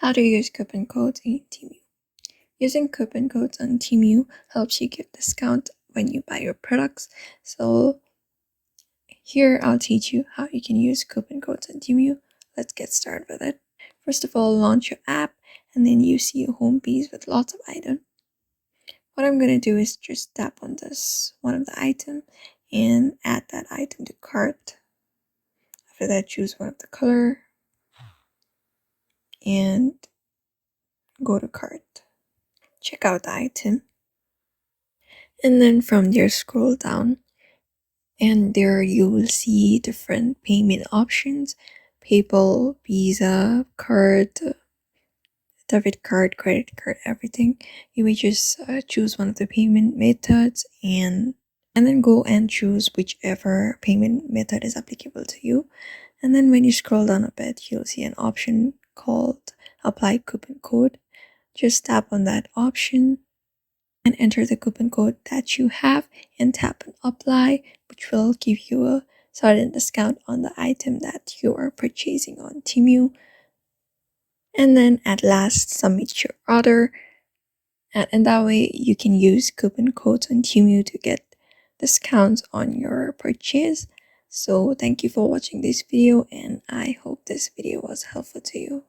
How to use coupon codes in Temu. Using coupon codes on Temu helps you give discount when you buy your products. So here I'll teach you how you can use coupon codes on Temu. Let's get started with it. First of all, launch your app and then you see a home page with lots of items. What I'm going to do is just tap on this one of the item and add that item to cart. After that, choose one of the color and go to cart. Check out the item. And then from there, scroll down. And there you will see different payment options: PayPal, Visa, card, debit card, credit card, everything. You may just choose one of the payment methods and then go and choose whichever payment method is applicable to you. And then when you scroll down a bit, you'll see an option called Apply Coupon Code. Just tap on that option and enter the coupon code that you have and tap on Apply, which will give you a certain discount on the item that you are purchasing on Temu. And then at last, submit your order. And that way you can use coupon codes on Temu to get discounts on your purchase. So thank you for watching this video, and I hope this video was helpful to you.